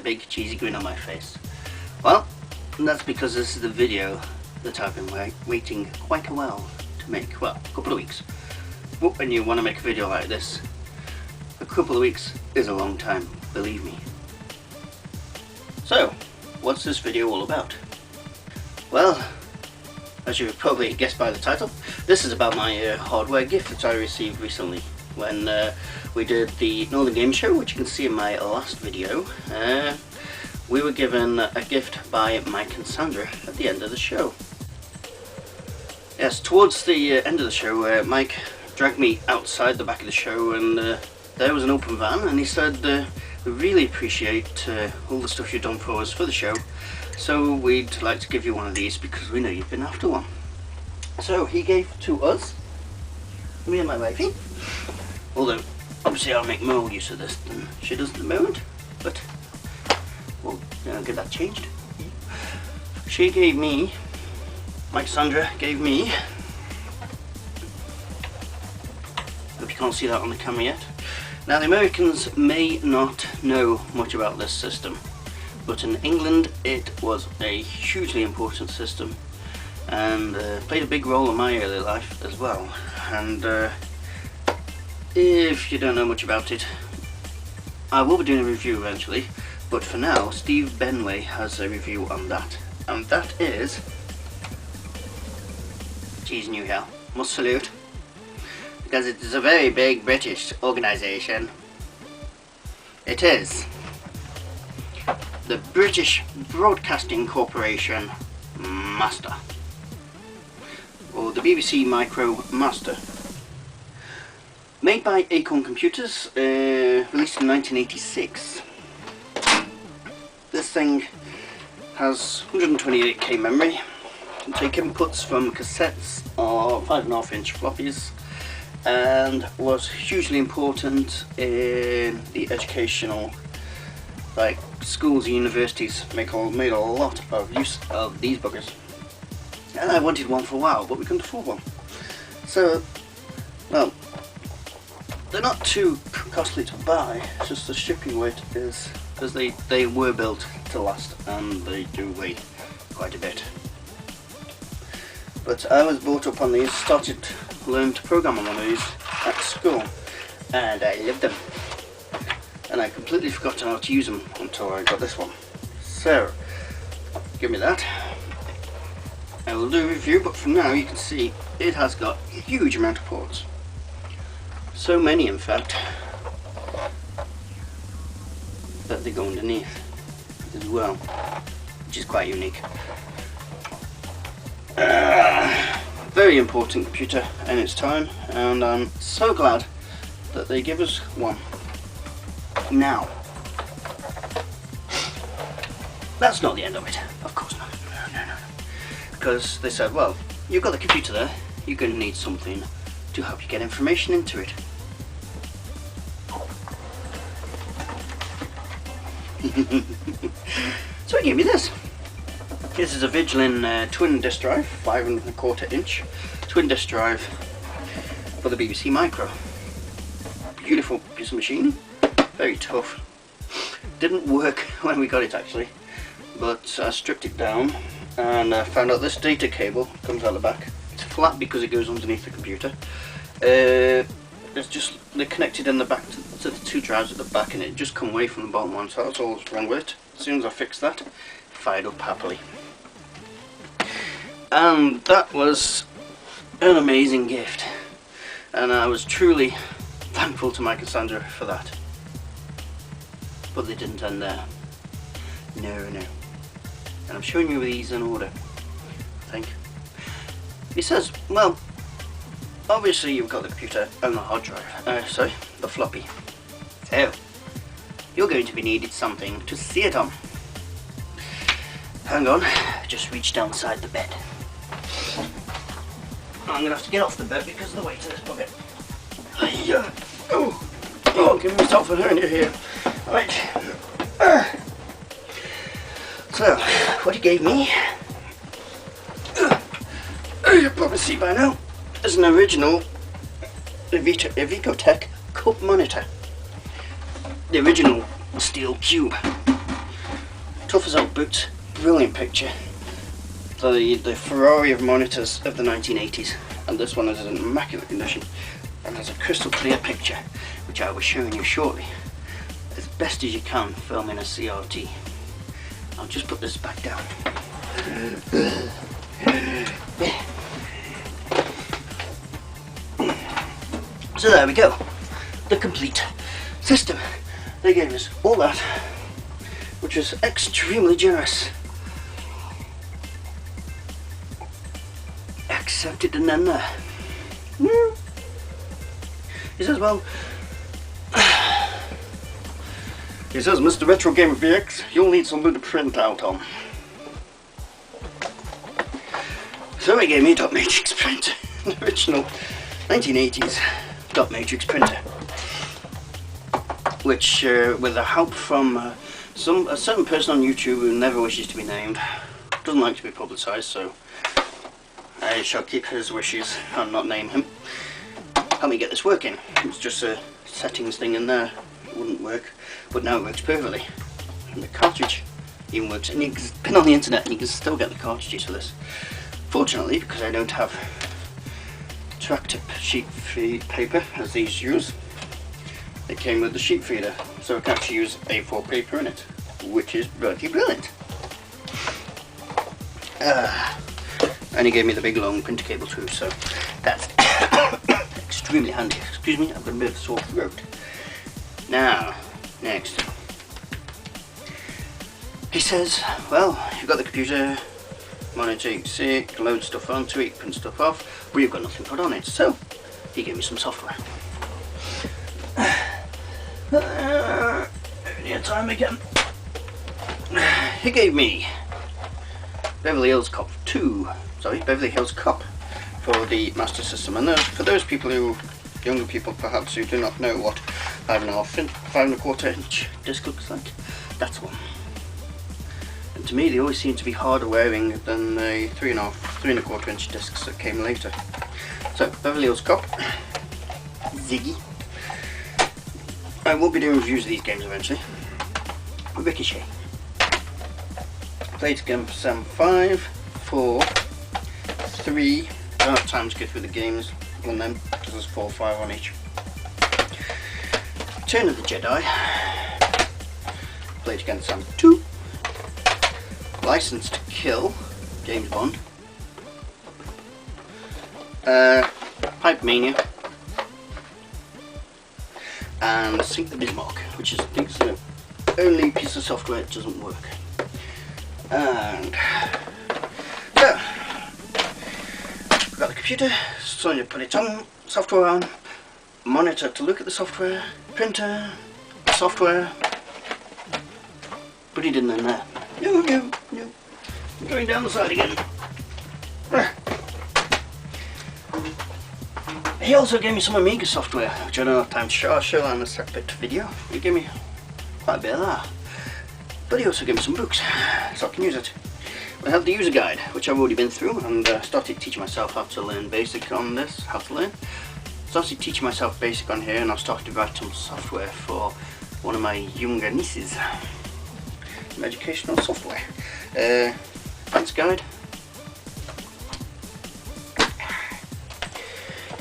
big cheesy grin on my face. Well, that's because this is the video that I've been waiting quite a while to make. Well, a couple of weeks. When you want to make a video like this, a couple of weeks is a long time, believe me. So, what's this video all about? Well, as you've probably guessed by the title, this is about my hardware gift that I received recently when we did the Northern Game Show, which you can see in my last video. We were given a gift by Mike and Sandra at the end of the show. Yes, towards the end of the show, Mike dragged me outside the back of the show, and there was an open van, and he said, we really appreciate all the stuff you've done for us for the show, so we'd like to give you one of these because we know you've been after one. So he gave to us, me and my wifey, although obviously I'll make more use of this than she does at the moment, but we'll get that changed. She gave me, Mike Sandra gave me, hope you can't see that on the camera yet. Now the Americans may not know much about this system, but in England it was a hugely important system and played a big role in my early life as well. And if you don't know much about it, I will be doing a review eventually, but for now Steve Benway has a review on that, and that is, geez, new hell, must salute, because it is a very big British organisation. It is the British Broadcasting Corporation Master, or the BBC Micro Master. Made by Acorn Computers, released in 1986. This thing has 128k memory, can take inputs from cassettes or 5.5-inch floppies, and was hugely important in the educational, like schools and universities made a lot of use of these buggers. And I wanted one for a while, but we couldn't afford one. So, well, they're not too costly to buy, it's just the shipping weight is, because they were built to last and they do weigh quite a bit. But I was brought up on these, started to learn to program on one of these at school, and I loved them. And I completely forgot how to use them until I got this one. So, give me that. I will do a review, but for now you can see it has got a huge amount of ports. So many, in fact, that they go underneath as well, which is quite unique. Very important computer in its time, and I'm so glad that they give us one. Now, that's not the end of it, of course not, no. Because they said, well, you've got the computer there, you're going to need something to help you get information into it. So he gave me this. This is a Vigilin twin disk drive, 5.25 inch twin disk drive for the BBC Micro. Beautiful piece of machine, very tough. Didn't work when we got it actually, but I stripped it down and found out this data cable comes out the back. It's flat because it goes underneath the computer. It's just, they're connected in the back to the two drives at the back, and it just come away from the bottom one, so that's all that's wrong with it. As soon as I fixed that, it fired up happily. And that was an amazing gift, and I was truly thankful to Mike and Sandra for that. But they didn't end there. No. And I'm showing you these in order, I think. He says, well, obviously you've got the computer and the hard drive, sorry, the floppy. So, you're going to be needed something to see it on. Hang on, just reached downside the bed. I'm going to have to get off the bed because of the weight of this bucket. Oh, give myself a hernia here. Right. So, what he gave me, you'll probably see by now, is an original Evicotech cup monitor. The original steel cube. Tough as oak boots, brilliant picture. The Ferrari of monitors of the 1980s, and this one is in immaculate condition and has a crystal clear picture, which I will be showing you shortly, as best as you can filming a CRT. I'll just put this back down. So there we go, the complete system. They gave us all that, which was extremely generous. Accepted and then there. He says, well, he says, Mr. Retro Gamer VX, you'll need something to print out on. So he gave me a dot matrix printer, an original 1980s dot matrix printer, which with the help from a certain person on YouTube who never wishes to be named, doesn't like to be publicised, so I shall keep his wishes and not name him. Help me get this working. It's just a settings thing in there. It wouldn't work, but now it works perfectly. And the cartridge even works, and you can pin on the internet and you can still get the cartridges for this. Fortunately, because I don't have tractor sheet feed paper as these use, it came with the sheet feeder, so I can actually use A4 paper in it, which is bloody brilliant. And he gave me the big long printer cable too, so that's extremely handy. Excuse me, I've got a bit of a sore throat. Now, next. He says, well, you've got the computer, monitor, you can see it, load stuff onto it, print stuff off, but you've got nothing put on it, so he gave me some software. Near time again. He gave me Beverly Hills Cop for the Master System, and for those people who, younger people perhaps, who do not know what 5.25 inch disc looks like, that's one. And to me, they always seem to be harder wearing than the 3.25 inch discs that came later. So Beverly Hills Cop, Ziggy. I will be doing reviews of these games eventually. Ricochet. Played again for 7, 5, 4, 3. I don't have time to go through the games on them because there's 4 or 5 on each. Return of the Jedi. Played against Sam 2. License to Kill. James Bond. Pipe Mania. And Sync the Bismarck, which is, I think, the only piece of software that doesn't work. And so, got the computer, so you put it on, software on, monitor to look at the software, printer, software. Put it in there. No. Going down the side again. He also gave me some Amiga software, which I don't have time to show. I'll show that in a separate video. He gave me quite a bit of that. But he also gave me some books, so I can use it. I have the user guide, which I've already been through, and started teaching myself how to learn basic on this, Started teaching myself basic on here, and I've started to write some software for one of my younger nieces. Some educational software. Advanced guide.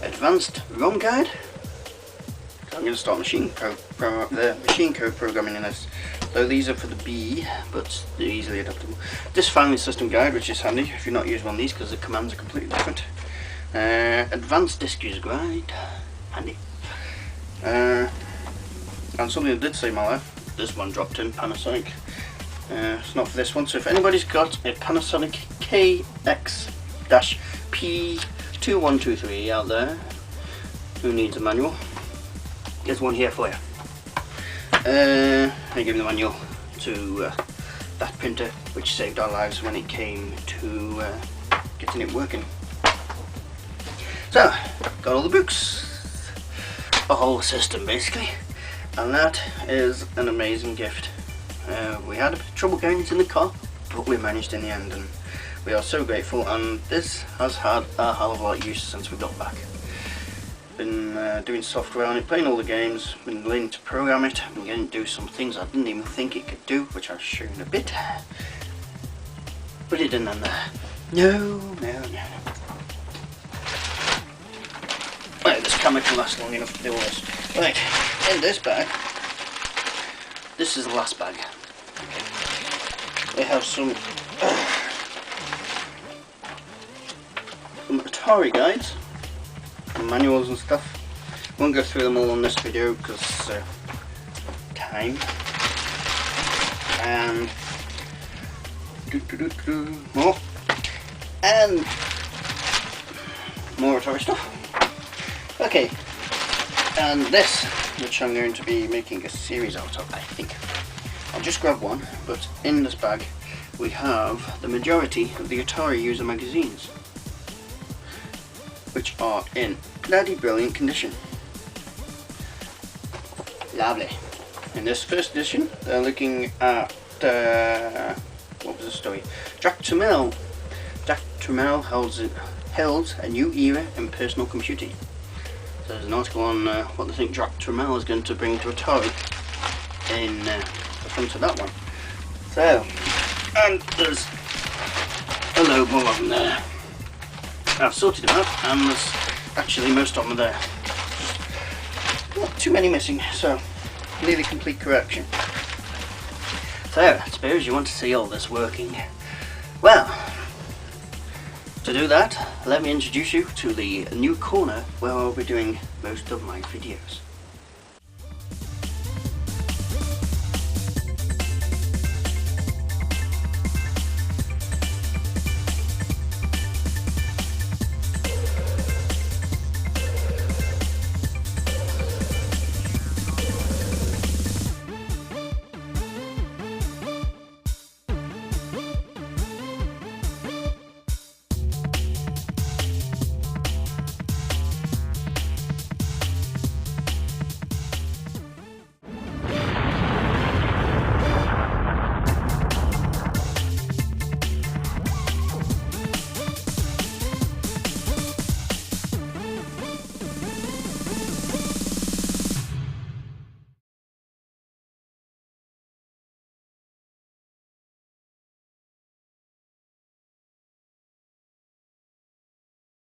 Advanced ROM guide. I'm going to start machine code programming in this. So these are for the B, but they're easily adaptable. This family system guide, which is handy if you're not using one of these because the commands are completely different. Advanced disk user guide, handy. And something that did save my life. This one dropped in, Panasonic. It's not for this one, so if anybody's got a Panasonic KX-P2123 out there who needs a manual, there's one here for you. I gave me the manual to that printer, which saved our lives when it came to getting it working. So, got all the books, a whole system basically, and that is an amazing gift. We had a bit of trouble getting it in the car, but we managed in the end, and we are so grateful, and this has had a hell of a lot of use since we got back. Been doing software on it, playing all the games, been learning to program it, been getting to do some things I didn't even think it could do, which I'll show you in a bit. But it didn't end there. No. Right, this camera can last long enough to do all this. Right, in this bag, this is the last bag. We have some Atari guides, and manuals and stuff. Won't go through them all on this video because time. And more Atari stuff. Okay, and this, which I'm going to be making a series out of, I think. I'll just grab one, but in this bag we have the majority of the Atari user magazines, which are in bloody brilliant condition. Lovely. In this first edition, they're looking at what was the story? Jack Tramiel. Jack Tramiel held a new era in personal computing. So there's an article on what they think Jack Tramiel is going to bring to Atari in the front of that one. So, and there's a load more of them there. I've sorted them out, and there's actually most of them there. Not too many missing, so nearly complete correction. So, I suppose you want to see all this working. Well, to do that, let me introduce you to the new corner where I'll be doing most of my videos.